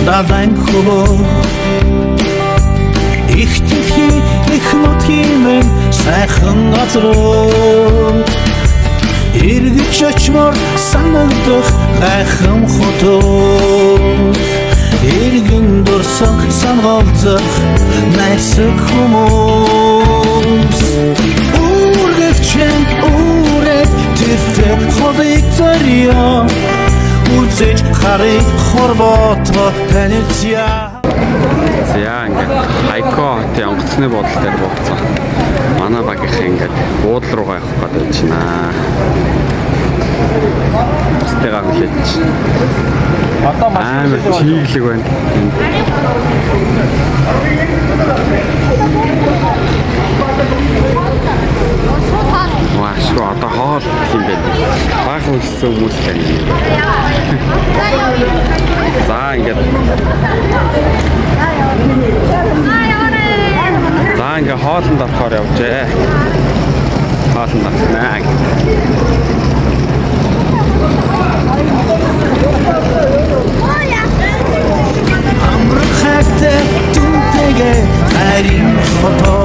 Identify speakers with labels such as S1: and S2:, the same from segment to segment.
S1: дадан хөлөө их тэнхий их нутгийн сайхан газар эргэж очмоор санагдах гайхам хотоо эргэн дурсан санаалзах найсаг хүмүүс үргэлжлэн үрээд тэвтэ ходыг зорио үзэж харыг хорвото танилцъя.
S2: За ингээд хайко хотын онгоцны бодол дээр бууцсан. Манай багийнхан ингээд бууд руугаа явах гэдэг чинь бусдыгаа хүлээж чинь. Одоо амар чиглэг байна. Ваа, одоо хоол юм бэ? Баахан үлссэн хүмүүс байна. За ингээд хоолнд орохоор явжээ. Хоолнд орнаа. Амрахтай түнтэйгээ харин фото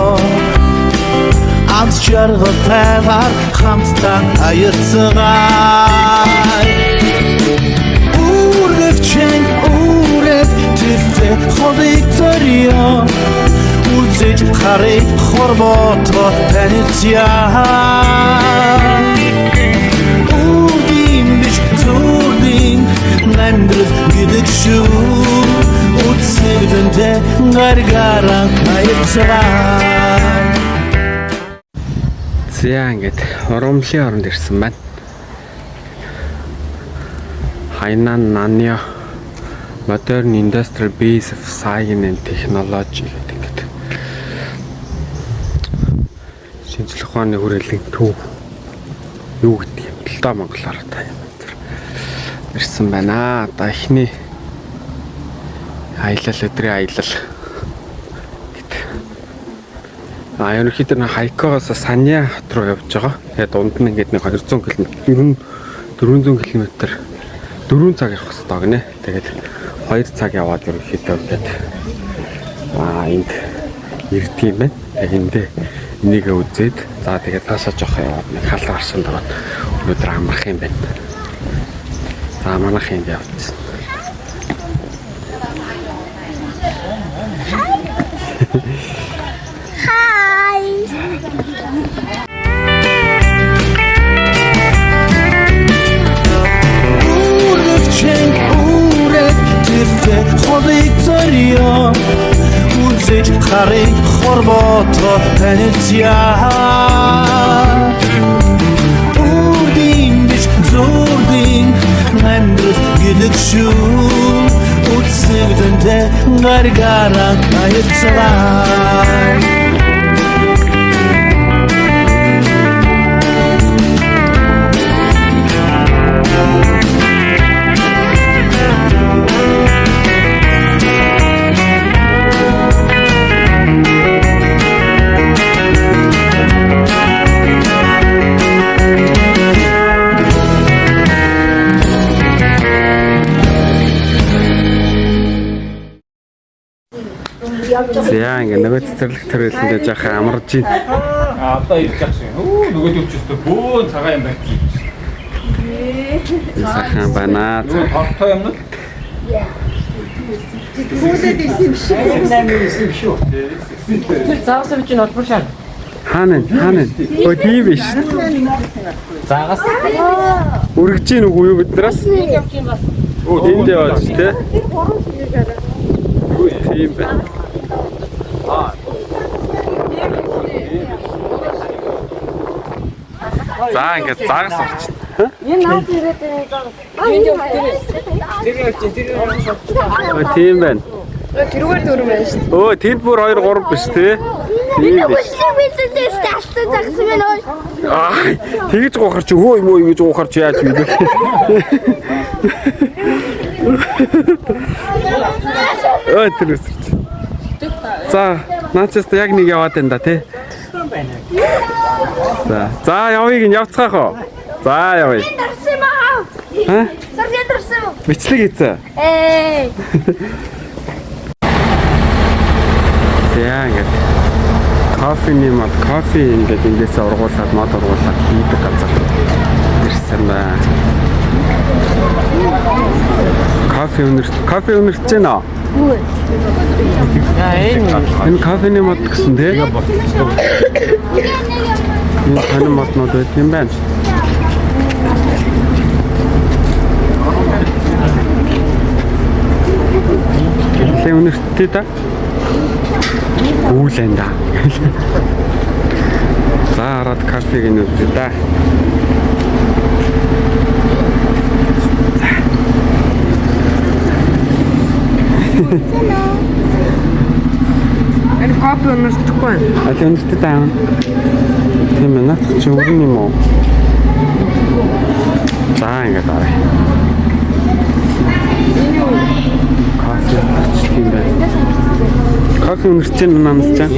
S2: Аз жаргалтайгаар хамтдаа аяцгаа Үргэлжлэн үрээд тэвтэ ходыг зорио үзэж харыг хорвото танилцъя. Үрдийн биш зүрдийн амьдрал гэдэг шүү үсэгдэнтэй гаргараа аяцгаа. За ингээд урамлын оронд ирсэн байна. Хайнан Нанья Modern Industrial Base of Science and Technology гэдэг ингээд шинжлэх ухааны хүрээлэн төв юу гэдэг юм л да монголоор та юм ирсэн байна. Одоо эхний аялал өдрийн аялал ерөнхийдөө хайкоос Санья хот руу явж байгаа. Тэгээд дунд нь ингээд 200 км, 400 км 4 цаг явах хэрэгтэй гинэ. Тэгээд 2 цаг яваад ерөнхийдөө ингээд энд ирдэг юм байна. Тэгээд энийг үзээд за тэгээд цаашаа жоох яваад нэг хал гарсан даваад өнөөдөр амрах юм байна. За манайх энд явчихсан. Ходыг зорио үзэж харыг хорвото танилцъя. Үрдийн биш зүрдийн амьдрал гэдэг шүү үсэгдэнтэй гаргараа аяцгаа. За ингээ нөгөө цэцэрлэг төрөлөндөө жаахан амарж байна.
S3: Одоо ирж байгаа шин. Нөгөө төвчөстө бөөн цагаан юм байна.
S2: Сайхан байна.
S3: Тортой юм уу?
S4: Хүүдэд исэн шүү.
S3: Нэмсэн шүү.
S4: Тэр заасан чинь олбор шаа.
S2: Хаана? Ой тийм биш.
S3: Загас.
S2: Үргэж гин үгүй юу биднээс?
S4: Явж юм бас.
S2: Энд яваач те. Тийм байна. За ингээд загас орчих.
S4: Энэ наад ирээд энэ загас. Энд явж тэр.
S2: Тийм байна.
S4: Тэрүүгээр дөрөв байна шүү.
S2: Өө тэнд бүр 2 3 биш те.
S4: Энэ хүслийн бэлдээс талтан загсан байна уу?
S2: Тэгж гоохор чи хөө юм уу гэж гоохор чи яаж мэдэх. Ой тэрс. За наачаас яг нэг яваад энэ да тий. За явъя гин явцгаах уу? За явъя.
S4: Дарсан маа.
S2: Ха?
S4: Саргэн дарсан.
S2: Бичлэг хийцээ.
S4: Эй.
S2: Яа ингээд кофений мод кофе ингээд эндээсээ ургуулад мод ургуулад хийдэг газар ирсэн байна. Кофе өнөрч байна. Энэ кофений мод гэсэн тий. Энэ таны моднууд байт юм байна. Тэ өнөрттэй та. Үүлэнда. За хараад кофег нь үзье да.
S5: Энэ кофе өнөртөхгүй байна.
S2: Аль өнөрттэй таа. Тийм ээ наад чи өрн юм уу? За ингээд аваа. Кофе тийм байна. Кофе өнөрч чинь намс чаа.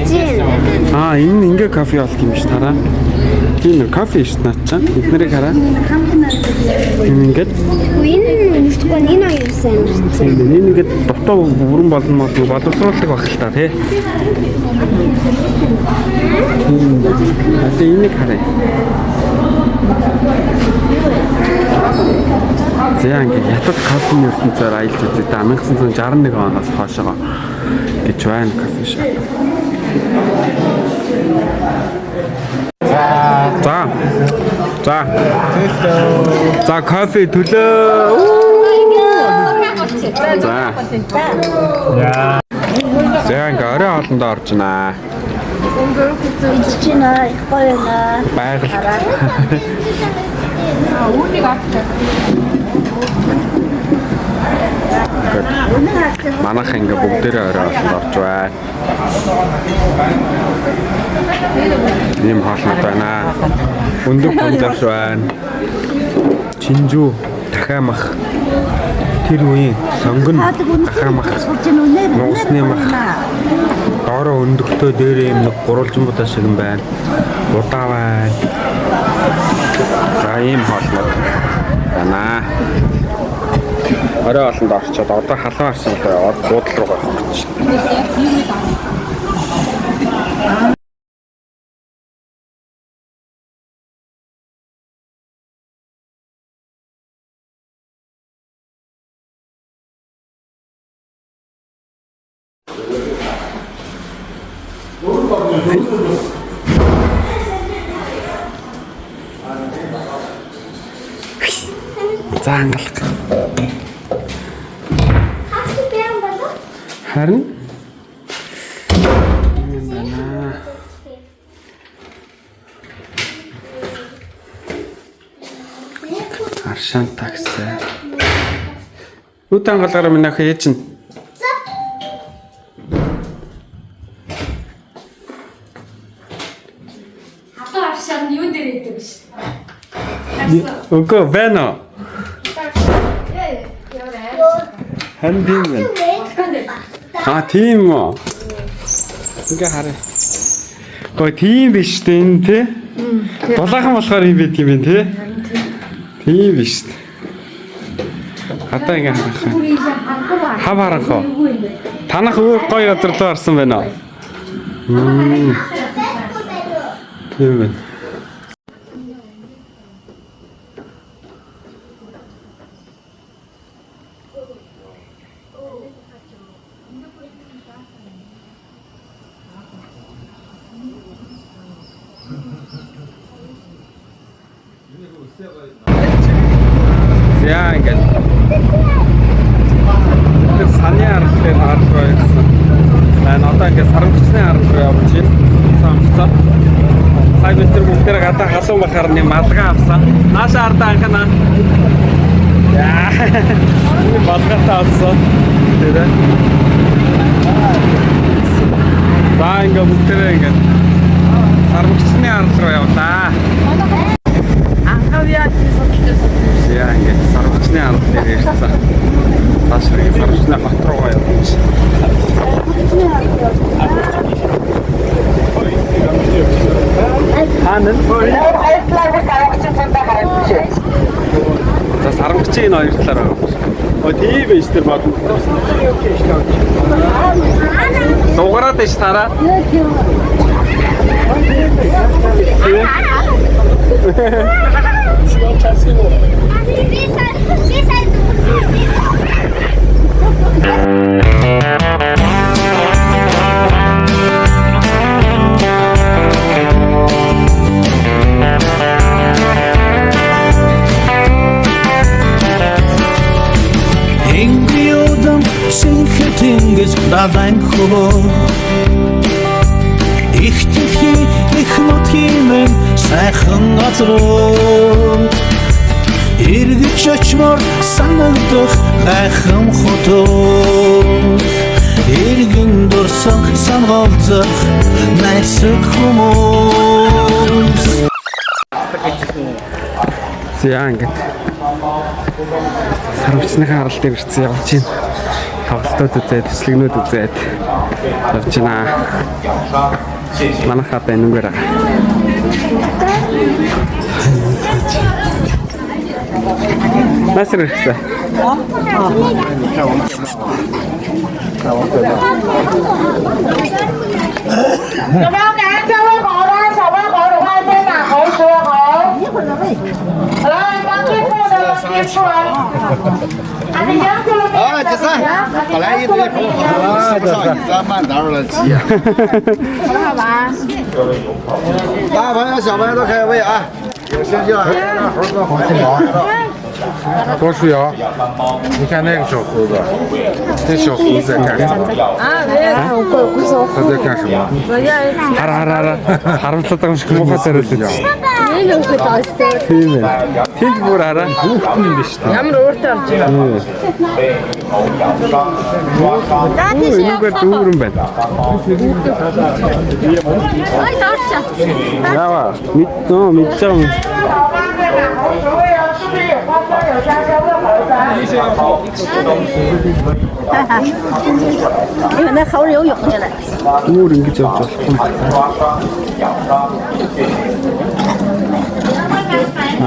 S2: Энэ нь ингээ кофе болт юм ш тараа. Тийм кофе ш наад чаа. Бид нарыг хараа. Энэ ингээд
S4: Энэ нүртгүй энэ хоёр сайн нүрт.
S2: энэ ингээд дутуу бүрэн болно боловсруулдаг баг л та тий. Одоо энийг харъя. За ингээд ятад кофений ертөнцөөр аялж үзье та 1961 оноос хойшоо гэж байна кофе шоп. За кофе төлөө. За. За ингээ орой хоолнд орж байна.
S4: Чинь их гоё наа.
S2: Байгаль.
S5: Үүнийг авчих.
S2: Манайх ингээ бүгдээрээ орой хоолнд орж байна. Ийм хоолнод байна. Өндөг хоолнод байна. Чинжүү дахиамах тэр үеийн сонгон дахиамах нуусны мах доороо өндөгтөө дээрээ юм нэг гурвалжин будаа шиг юм байна. Удаа байна. За ийм хоолнод байна. Орой хоолнд орчоод одоо халуун арсан яваад буудал руугаа хөрч. За ангалах. Харин Аршан такси. Үтэн галгараа минь ах ээж нь.
S5: Хатуу аршаанд юу дээр идэв биш.
S2: Үгүй байна. Харин тийм байна. Тийм үү. Ингээ харъя. Гой тийм биш дээ энэ тий. Дулаахан болохоор юм байт юм бэ тий. Тийм биш. Одоо ингээ харах. Хав харах уу? Танах өөр гоё газар руу орсон байна уу? Тийм байна. Яа ингээд саний арга дээр харж байсан. Одоо ингээд сарвчны арга руу явж байна. Сонцоо. Сая бид тэр бүгдээр гадаа халуун бахаар нэг малгай авсан. Наашаа ардаа анхана. Яа. Малгайтай авсан. Тэгээ. За ингээд бүгдээр ингээд сарвчны арга руу явлаа.
S5: Анхавьяа тийсэлтэй.
S2: Яа ингээд сарвчны арга дээр ирсэн. Цаашрын сарвчны бат руугаа явж. Ханан за сарвчийн энэ хоёр талаар Тийм байж тэр бод. Дугараад ич тараа.
S1: Ингэодам синхэтэнгээс дадан хөө их тхий их нотхимэн сайхан газруу эргэж очмоор санагдах гайхам хотоо эргэн дурсан санаалзах найсаг хүмүүс
S2: За ингээд сарвчныхаа арал дээр ирсэн явж байна. Тоглолтууд үзээд, төслөгнүүд үзээд явж байна. Манайхаа бэнүүгээр байгаа. Насэр ирсэн.
S6: 啊，这是，本来一堆朋友吃不上，你这慢点儿了急呀。大朋友小朋友都开胃啊，有兴趣了，猴子好吃饱。
S7: 多数瑶，你看那个小猴子，那小猴子在干什么？他在干什么？
S2: Хараа харамсаад байгаа юм шиг муухай сарилж. Тийм ээ. Тэнд бүр хараа хүүхдэн юм биш үү? Ямар ууртай орж байна. Энэгээр дүүрэн байна.
S4: Ой, дорч.
S2: Яа, мэдсэн.
S4: 因为那猴儿游泳去了。
S2: Дүүр ингэж явж болохгүй.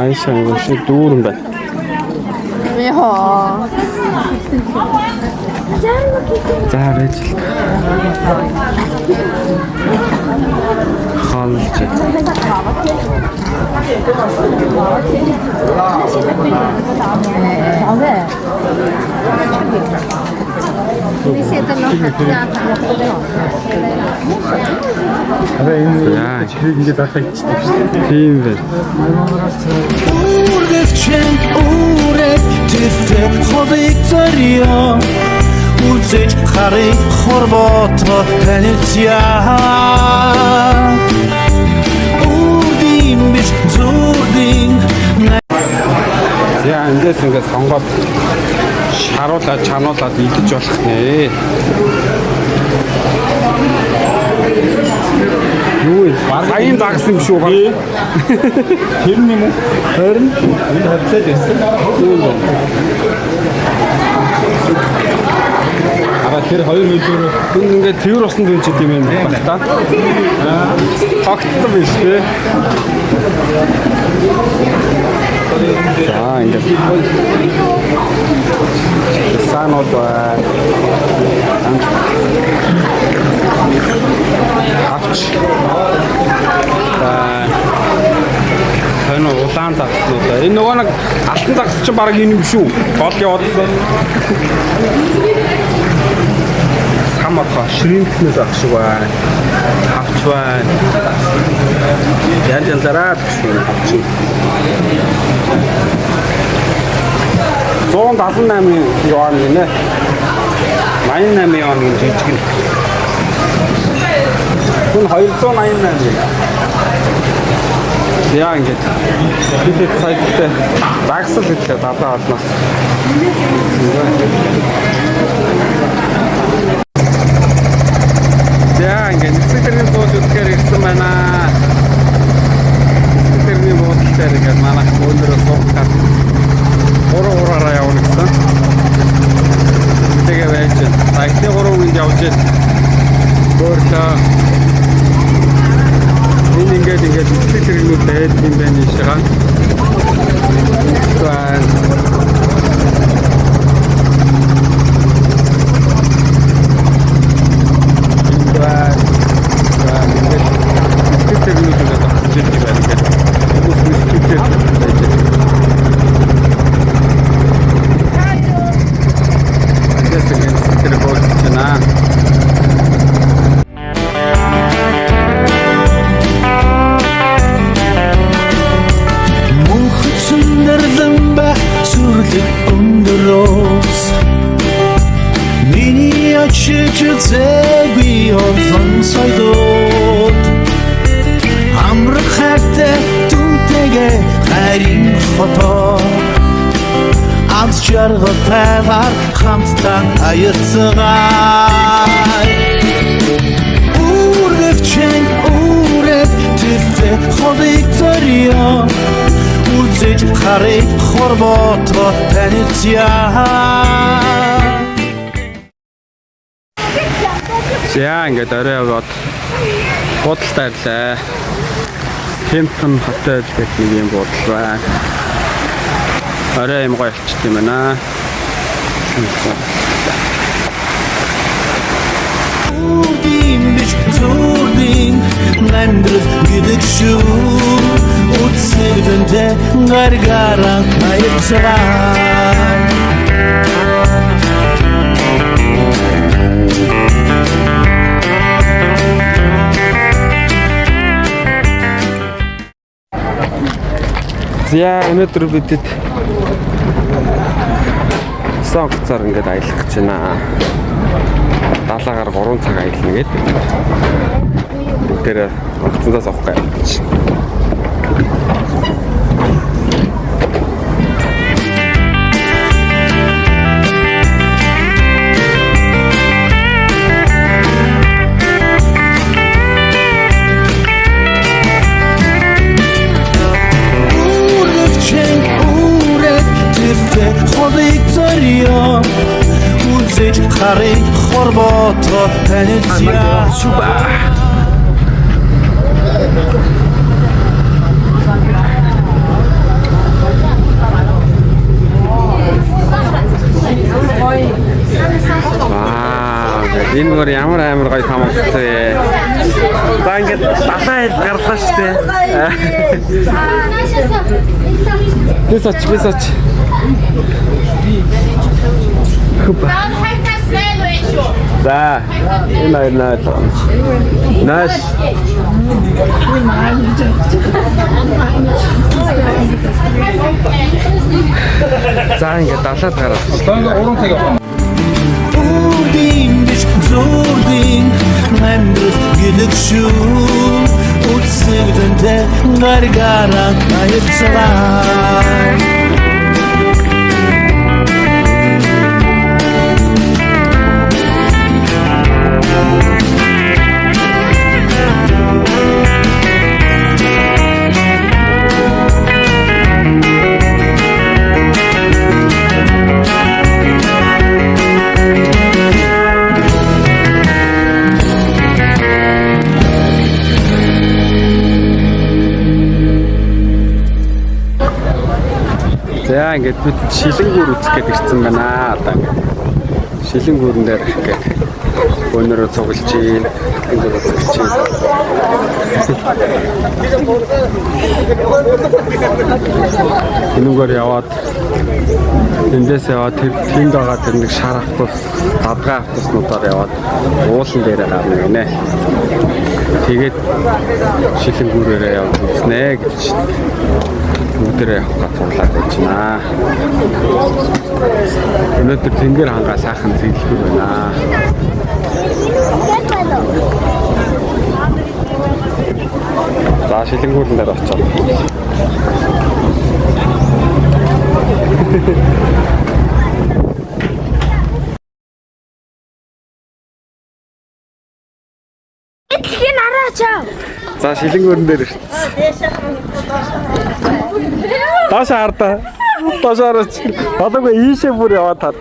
S2: Айшаа ингэ шиг дүүрэн байна.
S4: Яа.
S2: За байж л. Хаалж. Яа, чиг ингэ дахиж тийм вэ.
S1: Үргэлжлэн үрээд тэфэт ховыг зорё үзэж харыг хорвото танилцяа Үрдийн биш зүрдийн
S2: Яа, эндээс ингэ сонгоод шаруулаад чануулаад идэж болох нэ. Юу вэ? Саяын загсан юм шүү гоо. Тэр юм уу? Харин энэ хавцаад байсан. Ара тэр хоёр хөлөөр ингээд цэвэр усан дүүчид юм байна та. Тогтсон биш үү? За ингээд санууд авч энэ улаан загснууд энэ нөгөө нэг алтан загс чинь баг энэ юм шүү гол явуулсан самарха ширинкнээс ах шиг байна авч байна ян зараад шүү авч 178 юан нэ 88 юан гэж жижиг нь хүн 288 яа ингэж бид сайттай загсал гэхлээр дадаа олноос яа ингэж нисэрний бууж үзэхээр ирсэн байна нисэрний бууж дээр ингэж манайх өнөөдөр суухад ураараа явна гэсэн тэгээ байж сайтны 3 үнд явж өөртөө ингээд нисэрнүүд байд юм байна шигаа
S1: Чичэцэггүй орсон соёлууд Амрах хайртай түнтэйгээ хайрын хотоо Аз жаргалтайгаар хамтдаа аяцгаа Үргэвчэн үрэг тэртээ холыг зорьё Үзэж харыг хорвото танилцяа
S2: За ингээд орой яваад буудалтай ирлээ. Хэмтэн хотел гэх нэг юм буудал байна. Орой юм гоё болчихд юм байна.
S1: Үрдийн биш зүрдийн амьдрал гэдэг шүү Үтсэгдэнтэй гаргараа аяцгаа
S2: За өнөөдөр бидэд сонгоцоор ингээд аялах гэж байна. Далаагаар 3 цаг аялна гэдэг. Тэр огцондоос авах гэж. Холыг зорьё Үзэж харыг хорвото танилцяа Энэ мөр ямар амар гоё том болцсон. За ингээд далаа хэл гарлаа штэ. Бисоч. За, энэ Наш. За ингээд далаад гараад.
S3: Стонго 3 цаг явах.
S1: Үрдийн биш зүрдийн амьдрал гэдэг шүү Үтсэгдэнтэй гаргараа аяцгаа
S2: За ингээд бид шилэнгүүр үзэх гээд ирсэн байна. Одоо ингээд шилэнгүүрэн дээр ингээд өнөрөө цуглаж ийн. Ингээд үзэж ийн. Энүүгээр яваад эндээс яваад тэнд байгаа тэр нэг шар автобус, задгай автобуснуудаар яваад уулан дээрээ гарна гинэ. Тэгээд шилэнгүүрээрээ явж үзнэ гэж өдөр явах гэж цуглаад байж байна. Өнөөдөр тэнгэр хангаа сайхан зэглэхгүй байна. За шилэнгүүрэн дээр очоод.
S4: Эдгээр араачаа.
S2: За шилэнгүүрэн дээр ирсэн. Таш хардаа. Таш хараач. Одоогүй ийшээ бүр яваад таар.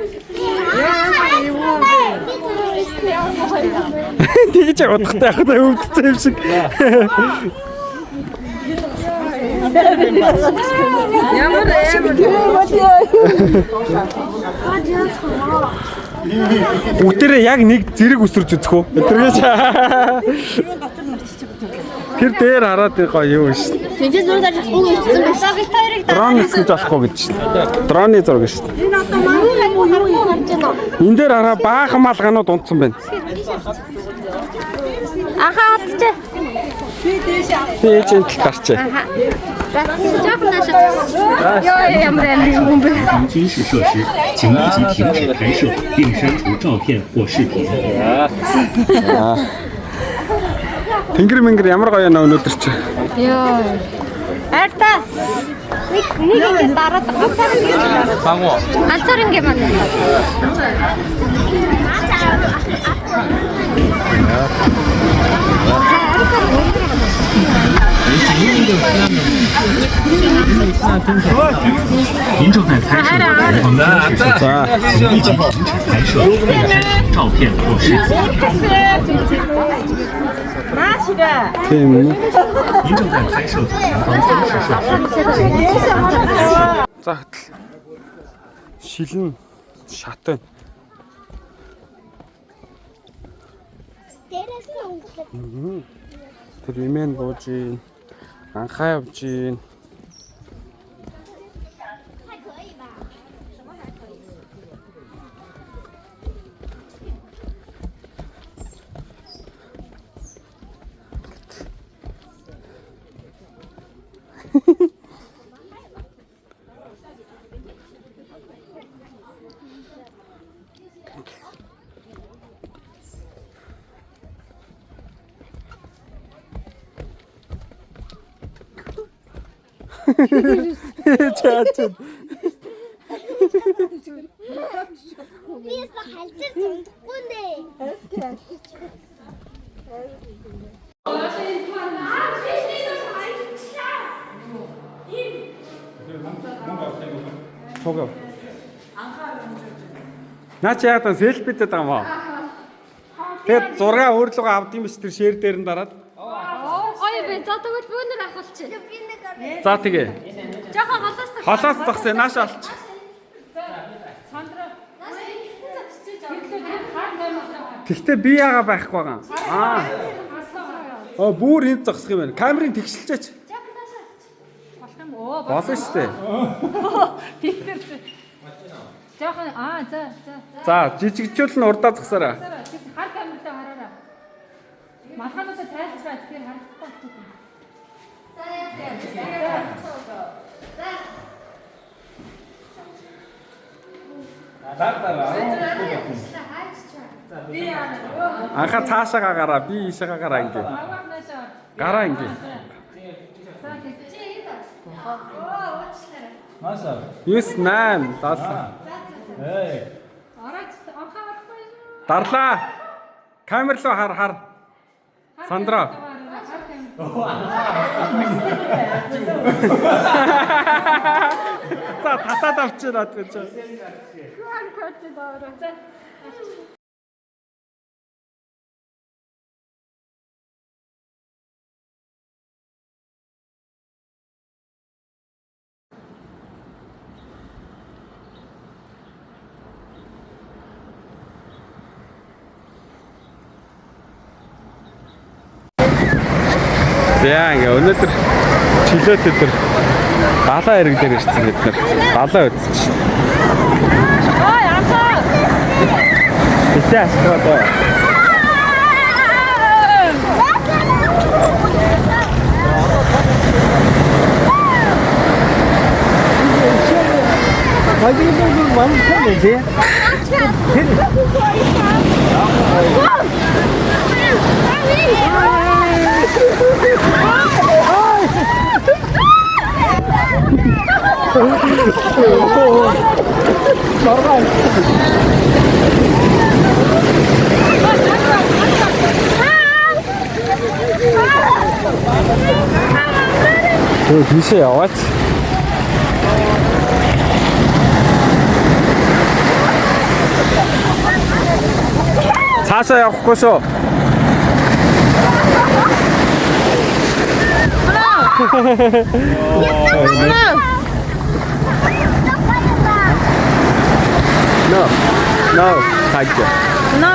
S2: Тэгж явахдаа яг та өвдсөн юм шиг.
S4: Ямар
S2: Бүгдээрээ яг нэг зэрэг өсөрч үзэх үү? Өдрөөч. Тэр дээр хараад гоё юу шүү.
S4: Тэгж зураг авах уу гэсэн байна.
S2: Дрон гэж болохгүй гэж шүү. Дроны зураг шүү.
S4: Энэ одоо манай юу гарч байна?
S2: Энд дээр хараа баахан малганууд унтсан байна.
S4: Ахаа алдчих.
S2: Ээж энэ тал гарчээ.
S5: Жоох наашаа. Ёо ямар юм бэ?
S8: 军事设施，请立即停止拍摄并删除照片或视频。
S2: Тэнгэр мэнгэр ямар гоё нөө өнөөдөр чи.
S5: Ёо. Арта. Нэг ингэ дараад ганцаар ингэ дараад.
S3: 방어.
S5: ганцаар ингэ маань.
S8: 您正在拍摄的前方监视器下，请立即停止拍摄并删除照片或视频。
S2: Тийм үү.
S8: 您正在拍摄的前方监视设施。
S2: За шилэн шат байна. Тэр имэн бууж ийн. Анхаа явж ийн. Чаач.
S4: Biz de halter tuttuk ne?
S2: Суугаа. Наа чи яагаад селфитэй байгаа юм аа? Тэгээд 6 өөрлөгөө авд юм биш тэр шэр дээр нь дараад.
S5: Ой бэ за тэгвэл бүүнэр авахулчих.
S2: За тэгээ.
S5: Жохон холоос
S2: Холоос зогсоо нааша алч. Тэгтээ би яага байхгүй байгаа. Аа. Оо бүр энд зогсох юм байна. Камерын тэгшилчээч. Болно шүү дээ.
S5: жохон за.
S2: За жижигчүүл нь урдаа зогсоорой.
S5: Хар камертаа хараарай. Малхануудаа тайлж байгаа тэгэхээр харагдахгүй болчих. Анха цаашаа гараа би ийшээ гараа ингээ. Гараа ингээ.
S3: Маша.
S2: 9 8 7.
S3: Эй.
S2: Дарлаа. Камер руу хар. Сандра. За татаад авчираа гэж. За ингээ өнөөдөр чөлөөт өдөр далаа хэрэг дээр ирсэн бид нар далаа үзчих.
S5: Ой амсаа.
S2: Битээ асуугаа.
S1: Магнитный вам помните?
S2: Тийшээ яваач. Цаашаа явахгүй шүү. No, thank you.
S5: No.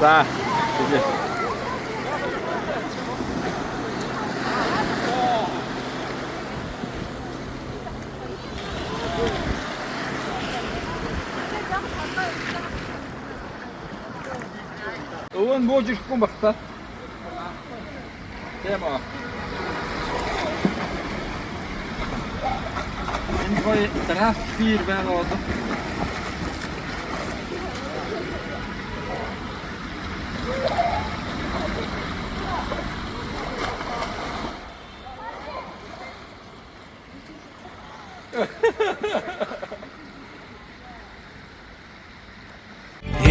S5: За. Тэгээ. Өвөн бууж ирэхгүй юм байна. Тийм аа. Энэ гоё драфт бир байгаа бол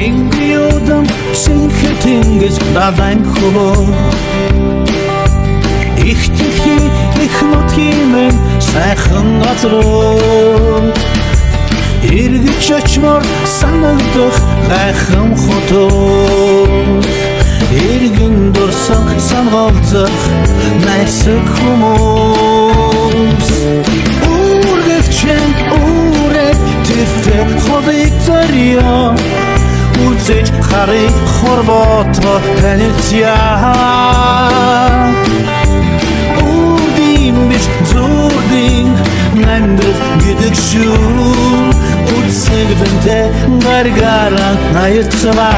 S9: Ингиодам синхэтэнгэж даван хөө их тхи их нотхимэн сайхан газруу эргэж очмор санагдах гайхан хотоо эргэн дурсан сангаалзах найсаг хүмүүс үргэвчэн үрэг тэфэ ховыг зарьяа үзэж харыг хорвото танилцяа Үдим биш зүрдин намдрал гэдэг шүү Үдсэгдэнтэй гаргараа наярцваа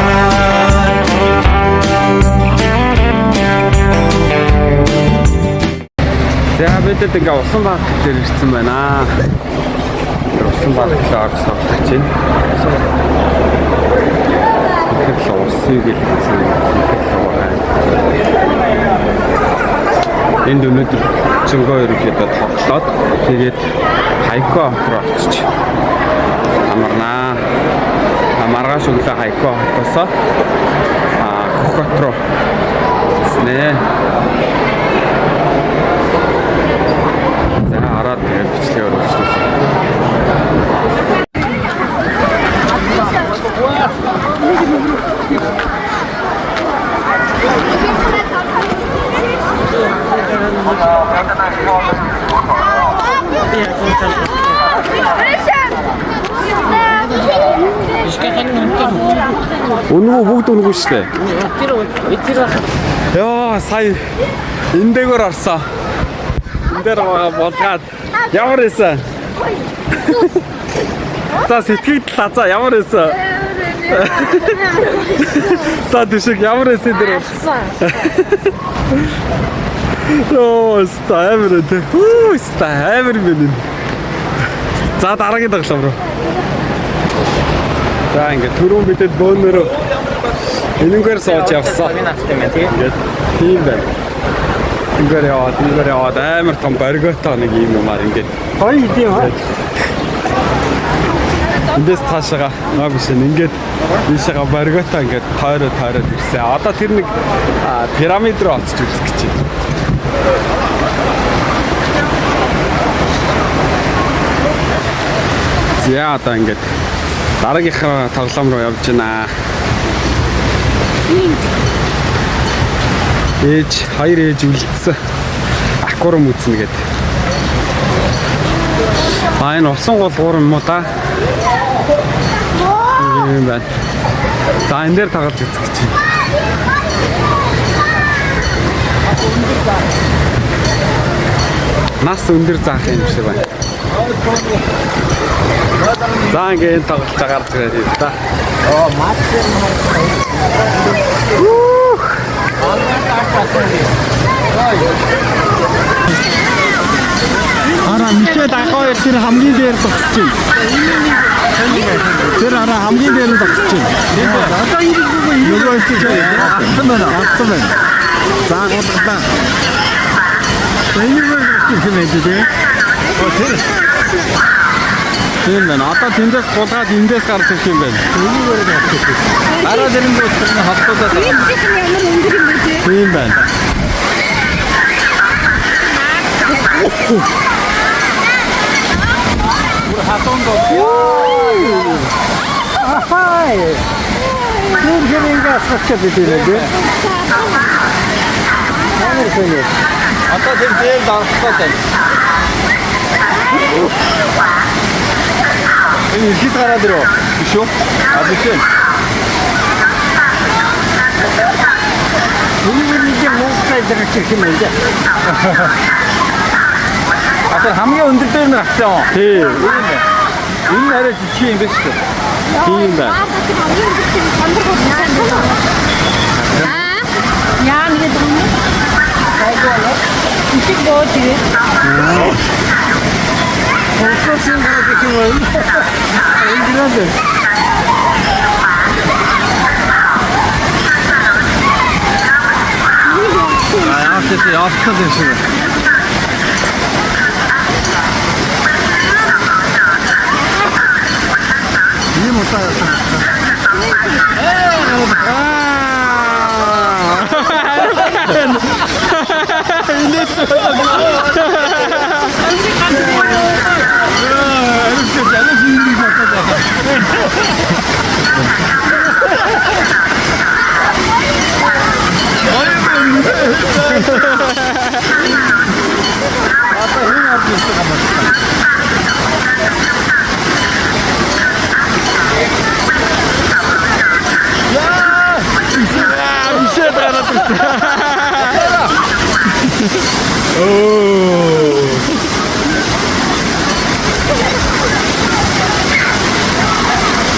S5: За бидэд ингээ усан баг дээр ирсэн байна. Усан баг дээр орсон гэж байна. Тэгэхээр усыг илгэсэн байна. Энд өнөөдөр Чонгоо ерөнхийдөө тоглоод тэгээд Хайко хот руу очиж амарнаа. Маргааш өглөө Хайко хотоос Хөхөт руу нэ. За хараад тэгээд бичлэгээр өгсөн. Үнгүй бүгд үнгүй шүү дээ. Яа сая энэ дээгөр орсон. Энэ дээр болгоод ямар эсэн? За сэтгэл талаа ямар эсэн? Та дэшиг ямар эсэн дээр болсон? Оо стамер дэ. Хүү стамер минь. За дараагийн тоглоом руу. За ингээд түрүүн бидэд бөөнөрөө энэнгээр сууж явсан. Тийм байна. Ингээд яваад амар том борготой нэг юм юмар ингээд гоё идэв хаа. Эндээс таашаага биш ингээд ийшээга борготой ингээд тойроод ирсэн. Одоо тэр нэг пирамид руу очиж үзэх гэж байна. За одоо ингээд дараагийнхаа тоглоом руу явж байна. Хоёр ээж үлдсэн. Аквариум үзнэ гэдэг. Энэ усан голгуур юм уу та? юм байна. За энэ дээр тоглож үзэх гэж байна. Нас өндөр заах юм шиг байна. За ингээд тоглож байгаа гарч ирээд та. Араа мичээд агай тэр хамгийн дээр зогсож байна. Тэр араа хамгийн дээр зогсож байна. Одоо нөгөө их авсан байна. За гоодлаа. Энийг юм ээ. Тийм байна. Одоо тэндээс гулгаад эндээс гарч ирэх юм байна. Араа дэрэн дүүсгэн холбоотой. Тийм байна. Хатон доо. Ахай. Нүр гэнгээ асгах гэдэг. Одоо тэр дээр дарахтай байна. Энэ хит гараад ирөө. Биш үү? А биш ээ.
S1: Өнөөдөр нэг юм Монголд ирэх юм байна.
S3: 아까 хамгийн өндөр дээр нь авсан.
S5: Тий.
S3: Энэ арай жижиг юм биш үү?
S5: Тийм байна.
S4: Яа нэг юм. Айгоо. Ичиг боо тэгээд.
S1: Монголын гараад ирэх юм байна. Энгэрээд.
S3: 진짜 야스카 되시네.
S1: 이해 못 따였어.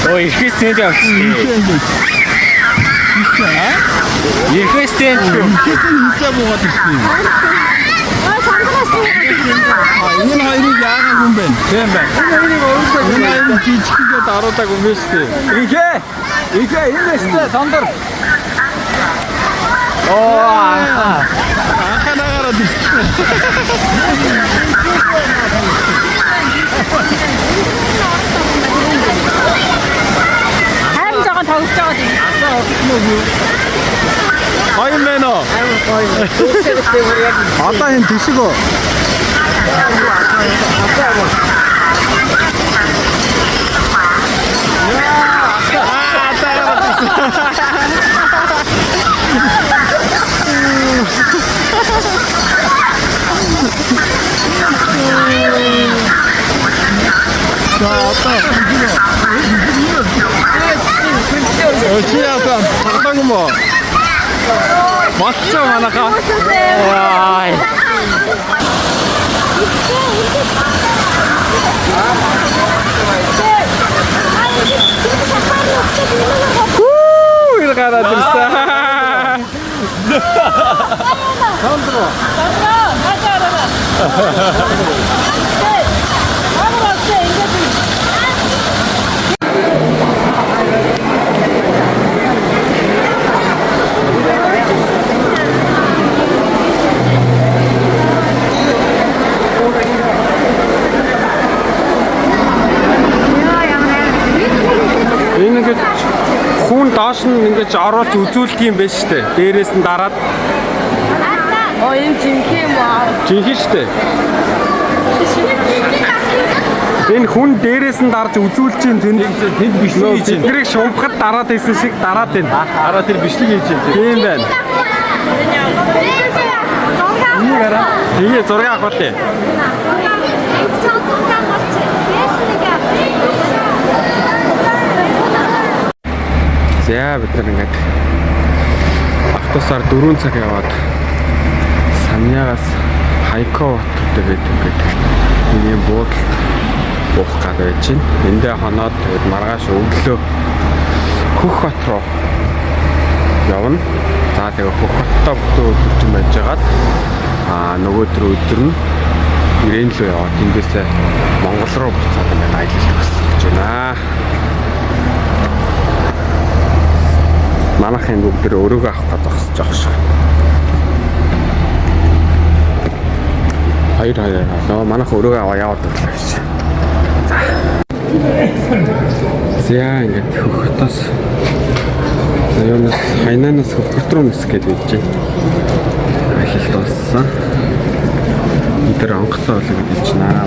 S3: Ой, ихтэй дээ. Ихтэй
S1: 진짜 뭐가 됐어.
S5: Энэ хоёрыг яагаад юм бэ? Тийм байна. Энэ хоёрыг жижиггээ даруулдаг юм биш үү?
S3: 이게 인베스트 선들.
S5: Анхаа нагараад
S4: харин жоохон тогтож байгаа тийм.
S5: Хоёр мэн үү?
S1: 아빠 햄 드시고.
S5: 어찌야산 당당한 뭐 맞죠 하나가 이리 가라 들사 Ингээд хүн доош нь ингэж оруулж үзүүлдэг юм байна шүү дээ. Дээрээс нь дараад.
S4: Энэ жинхэнэ юм аа.
S5: Жинхэнэ шүү дээ. Энэ хүн дээрээс нь дарж үзүүлж чинь тэнд бичлэг хийж байна. Тэдрийг шумбахад дараад байсан шиг дараад байна. Хараа тэр бичлэг хийж байна. Тийм байна. Тэгээ зураг авах тий. За бид нар ингээд автобусаар 4 цаг яваад Саньягаас Хайко хотод ингээд нэг буудалд буух гад байж байна. Эндээ хоноод тэгээд маргааш өглөө Хөх хот руу явна. За тэгээд Хөх хоттой өдөржин байж байгаад нөгөөдөр өдөр нь Ирээн рүү яваад эндээсээ Монгол руу буцаад ингээд аялал өгч байна. Манайхын бүгд өөрөөгөө авах гэж зогсож байгаа шүү. Хоёр манайх өөрөөгөө аваа яваад байгаа гэж. За ингээд Хөх хотоос юунаас Хайнанаас Хөх хот руу нисэх гэж байж байна. Аялал дууссан. Тэр онгоцоо олоо гэж байж наа.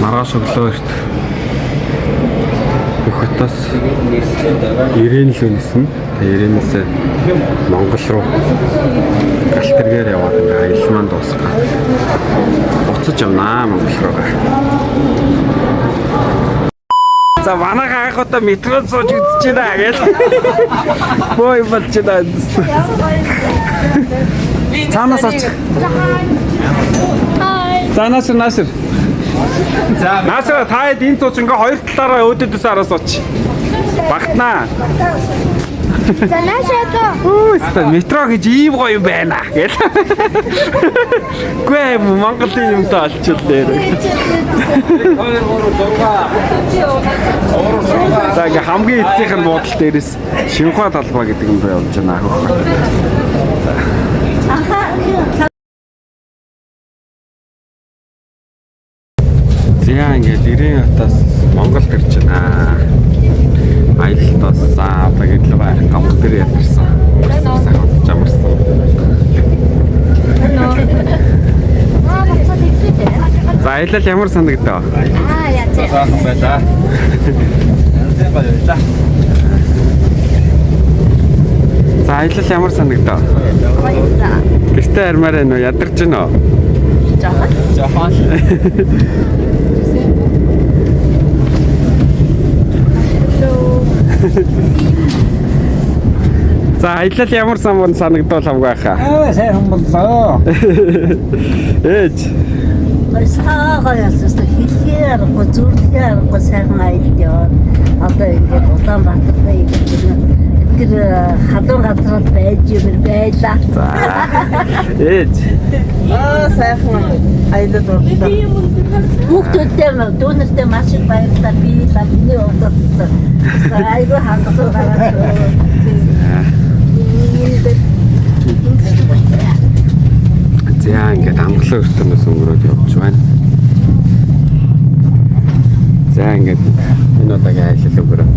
S5: Маргааш өглөө эрт
S2: Бүх хотоос ирээн л үнэснэ. Тэгээ ирээнээсээ Монгол руу галтергээр яваад ингээ аялал маань дуусгаад буцаж явнаа Монгол руугаа. За манай хаахуудаа метрод сууж үзэж байна гэж. Бой болж байна. Цаанаас оч. За Насир. За Насир таад энэ цууч ингээ хоёр талаараа өөдөөс араас оч. Багтнаа.
S4: За наашаато.
S2: Үгүй метро гэж ийм гоё байна гэл. Гүй Монголын юм таалчил дээр. За ингээ хамгийн эцсийнх нь буудал дээрээс Шинхua талбай гэдэг юм явж байна хөх хот. За ингээд ирээн хотоос Монгол төрж байна. Аялалд бассан. Тэгээд л байх гамх дээр ядарсан. Жамарсан. За аялал ямар санагдав?
S4: Яа.
S3: Сайхан байлаа.
S2: За аялал ямар санагдав? Гэртээ хармаар байна уу? Ядарч байна уу?
S3: Жахан.
S2: За аялал ямар санагдвал хамгүй байхаа.
S1: Сайхан боллоо.
S2: Ээж.
S10: Саагаас хэлхээр гүзүүрхээр сайхан аялал. Одоо ингээд Улаанбаатар тэр хадуун газраар байж байлаа.
S2: За. Ээж.
S10: Сайхан аялал боллоо. Хүүхдүүдтэй дүүнертэй маш их баярлалаа. Би ламны удаа айгүй хангалттай.
S2: За ингээд амглан өртөнөөс өнгөрөөд явж байна. За ингээд энэ удаагийн аялал өнгөрөөд